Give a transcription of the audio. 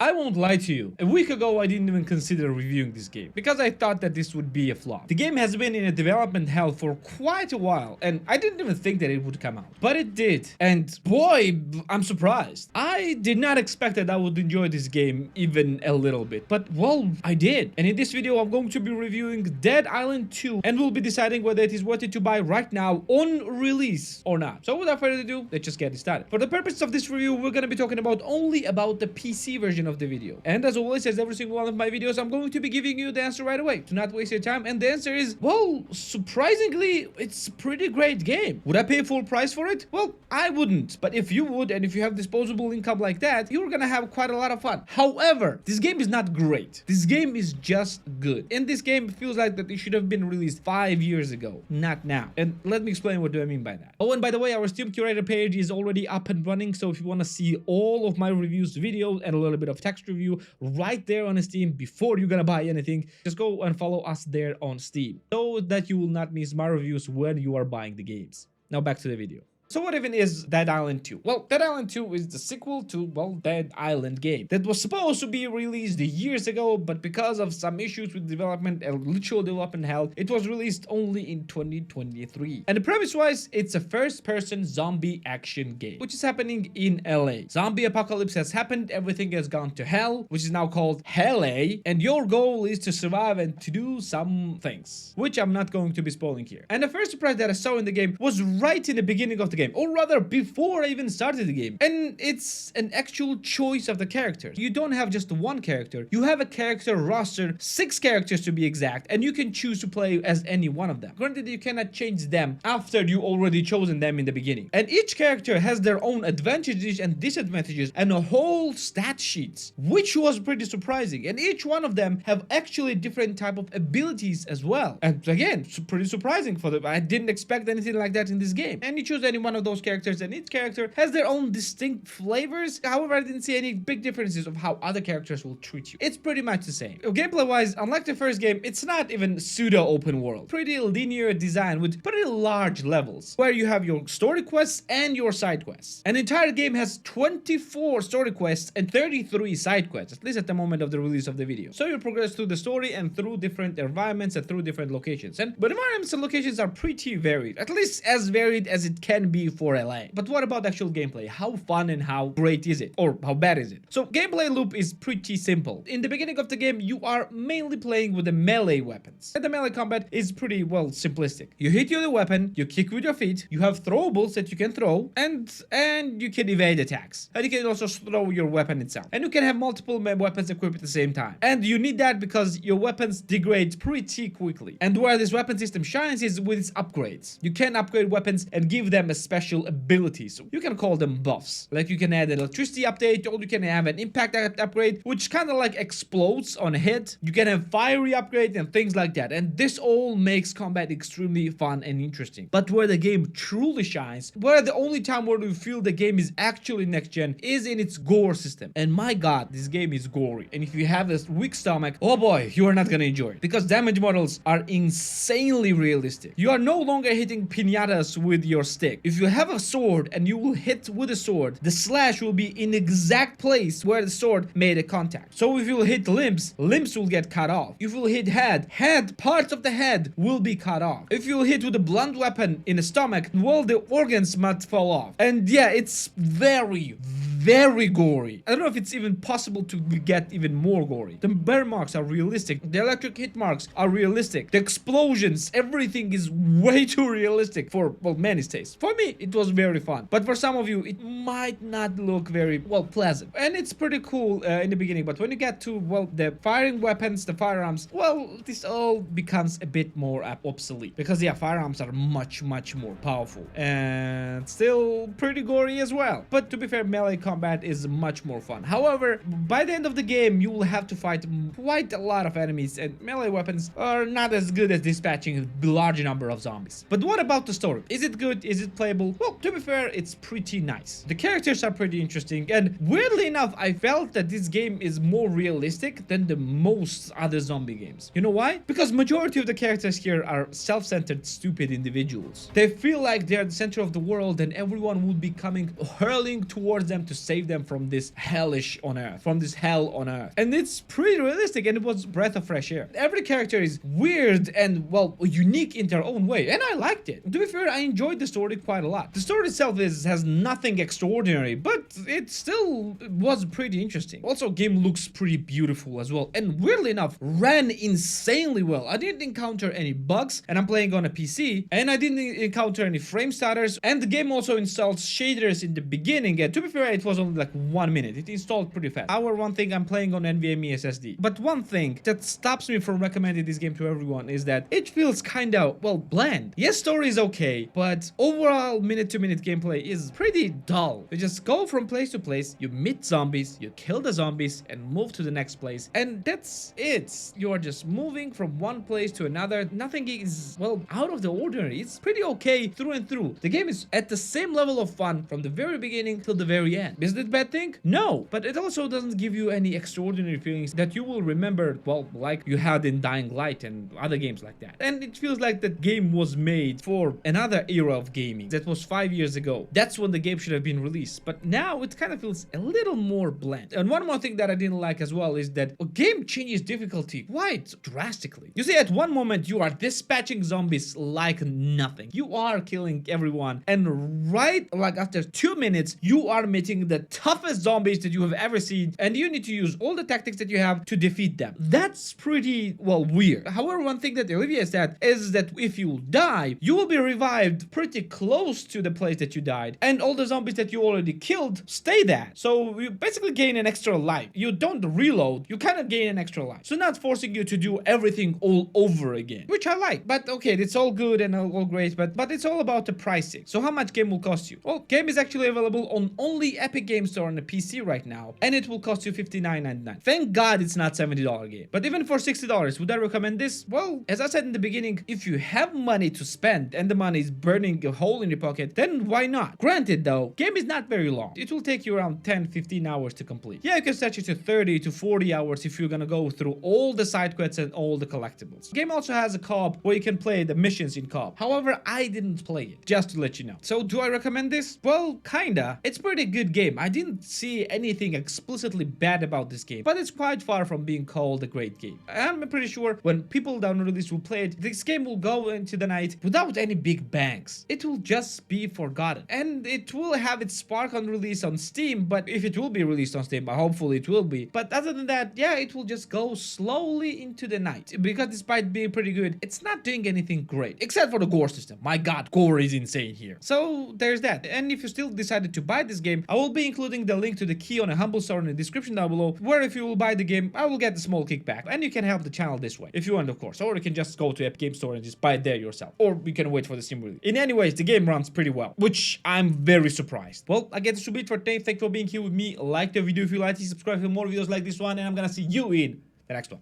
I won't lie to you, a week ago I didn't even consider reviewing this game because I thought that this would be a flop. The game has been in a development hell for quite a while and I didn't even think that it would come out. But it did, and boy, I'm surprised. I did not expect that I would enjoy this game even a little bit, but well, I did. And in this video I'm going to be reviewing Dead Island 2 and we'll be deciding whether it is worth it to buy right now on release or not. So without further ado, let's just get it started. For the purpose of this review, we're going to be talking only about the PC version of the video. And as always, as every single one of my videos, I'm going to be giving you the answer right away. Do not waste your time. And the answer is, well, surprisingly, it's a pretty great game. Would I pay full price for it? Well, I wouldn't. But if you would, and if you have disposable income like that, you're gonna have quite a lot of fun. However, this game is not great. This game is just good. And this game feels like that it should have been released 5 years ago, not now. And let me explain what do I mean by that. Oh, and by the way, our Steam Curator page is already up and running. So if you want to see all of my reviews, videos, and a little bit of text review right there on Steam before you're gonna buy anything, just go and follow us there on Steam so that you will not miss my reviews when you are buying the games. Now back to the video. So what even is Dead Island 2? Well, Dead Island 2 is the sequel to, well, Dead Island game that was supposed to be released years ago, but because of some issues with development and literal development hell, it was released only in 2023. And the premise-wise, it's a first-person zombie action game, which is happening in LA. Zombie apocalypse has happened, everything has gone to hell, which is now called Hell-A, and your goal is to survive and to do some things, which I'm not going to be spoiling here. And the first surprise that I saw in the game was right in the beginning of the game, or rather before I even started the game, and it's an actual choice of the characters. You don't have just one character, you have a character roster, 6 characters to be exact, and you can choose to play as any one of them. Granted, you cannot change them after you already chosen them in the beginning, and each character has their own advantages and disadvantages and a whole stat sheets, which was pretty surprising, and each one of them have actually different type of abilities as well. And again, pretty surprising for them. I didn't expect anything like that in this game. And you choose any one of those characters, and each character has their own distinct flavors. However, I didn't see any big differences of how other characters will treat you. It's pretty much the same. Gameplay wise, unlike the first game, it's not even pseudo open world. Pretty linear design with pretty large levels where you have your story quests and your side quests. An entire game has 24 story quests and 33 side quests, at least at the moment of the release of the video. So you progress through the story and through different environments and through different locations. But environments and locations are pretty varied, at least as varied as it can be for LA. But what about actual gameplay? How fun and how great is it? Or how bad is it? So gameplay loop is pretty simple. In the beginning of the game, you are mainly playing with the melee weapons. And the melee combat is pretty, well, simplistic. You hit your weapon, you kick with your feet, you have throwables that you can throw, and you can evade attacks. And you can also throw your weapon itself. And you can have multiple weapons equipped at the same time. And you need that because your weapons degrade pretty quickly. And where this weapon system shines is with its upgrades. You can upgrade weapons and give them a special abilities. So you can call them buffs. Like you can add an electricity update, or you can have an impact upgrade, which kind of like explodes on a hit. You can have fiery upgrade and things like that. And this all makes combat extremely fun and interesting. But where the game truly shines, where the only time where you feel the game is actually next gen is in its gore system. And my god, this game is gory. And if you have a weak stomach, oh boy, you are not gonna enjoy it. Because damage models are insanely realistic. You are no longer hitting piñatas with your stick. If you have a sword and you will hit with a sword, the slash will be in the exact place where the sword made a contact. So if you will hit limbs, limbs will get cut off. If you will hit head, parts of the head will be cut off. If you will hit with a blunt weapon in the stomach, well, the organs might fall off. And yeah, it's very gory. I don't know if it's even possible to get even more gory. The burn marks are realistic. The electric hit marks are realistic. The explosions, everything is way too realistic for, well, many's taste. For me, it was very fun. But for some of you, it might not look very, well, pleasant. And it's pretty cool in the beginning. But when you get to, well, the firing weapons, the firearms, well, this all becomes a bit more obsolete. Because, yeah, firearms are much more powerful. And still pretty gory as well. But to be fair, melee combat is much more fun. However, by the end of the game, you will have to fight quite a lot of enemies, and melee weapons are not as good as dispatching a large number of zombies. But what about the story? Is it good? Is it playable? Well, to be fair, it's pretty nice. The characters are pretty interesting, and weirdly enough, I felt that this game is more realistic than the most other zombie games. You know why? Because majority of the characters here are self-centered, stupid individuals. They feel like they're the center of the world and everyone would be coming hurling towards them to save them from this hellish on earth, from this hell on earth. And it's pretty realistic, and it was breath of fresh air. Every character is weird and, well, unique in their own way, and I liked it. To be fair, I enjoyed the story quite a lot. The story itself has nothing extraordinary, but it still was pretty interesting. Also, game looks pretty beautiful as well, and weirdly enough, ran insanely well. I didn't encounter any bugs, and I'm playing on a PC, and I didn't encounter any frame stutters, and the game also installs shaders in the beginning, and to be fair, it was only like 1 minute. It installed pretty fast. However, one thing, I'm playing on NVMe SSD. But one thing that stops me from recommending this game to everyone is that it feels kinda, well, bland. Yes, story is okay, but overall minute-to-minute gameplay is pretty dull. You just go from place to place, you meet zombies, you kill the zombies, and move to the next place, and that's it. You are just moving from one place to another. Nothing is, well, out of the ordinary. It's pretty okay through and through. The game is at the same level of fun from the very beginning till the very end. Is it a bad thing? No, but it also doesn't give you any extraordinary feelings that you will remember, well, like you had in Dying Light and other games like that. And it feels like that game was made for another era of gaming. That was 5 years ago. That's when the game should have been released. But now it kind of feels a little more bland. And one more thing that I didn't like as well is that a game changes difficulty quite drastically. You see, at one moment you are dispatching zombies like nothing. You are killing everyone, and right like after 2 minutes you are meeting the toughest zombies that you have ever seen, and you need to use all the tactics that you have to defeat them. That's pretty, well, weird. However, one thing that alleviates that is that if you die, you will be revived pretty close to the place that you died, and all the zombies that you already killed stay there. So you basically gain an extra life. You don't reload, you kind of gain an extra life. So not forcing you to do everything all over again, which I like. But okay, it's all good and all great, but it's all about the pricing. So how much game will cost you? Well, game is actually available on only Epic Game Store on the PC right now, and it will cost you $59.99. Thank God it's not $70 game. But even for $60, would I recommend this? Well, as I said in the beginning, if you have money to spend and the money is burning a hole in your pocket, then why not? Granted though, game is not very long. It will take you around 10-15 hours to complete. Yeah, you can stretch it to 30 to 40 hours if you're gonna go through all the side quests and all the collectibles. The game also has a co-op where you can play the missions in co-op. However, I didn't play it, just to let you know. So do I recommend this? Well, kinda. It's a pretty good game. I didn't see anything explicitly bad about this game, but it's quite far from being called a great game. I'm pretty sure when people down release will play it, this game will go into the night without any big bangs. It will just be forgotten, and it will have its spark on release on Steam, but if it will be released on Steam, hopefully it will be. But other than that, yeah, it will just go slowly into the night, because despite being pretty good, it's not doing anything great, except for the Gore system. My god, Gore is insane here. So there's that. And if you still decided to buy this game, I will be including the link to the key on a Humble Store in the description down below, where if you will buy the game, I will get a small kickback, and you can help the channel this way, if you want, of course. Or you can just go to Epic Game Store and just buy it there yourself, or you can wait for the Steam release. In any ways, the game runs pretty well, which I'm very surprised. Well, I guess this will be it for today. Thank you for being here with me. Like the video if you liked it, subscribe for more videos like this one, and I'm gonna see you in the next one.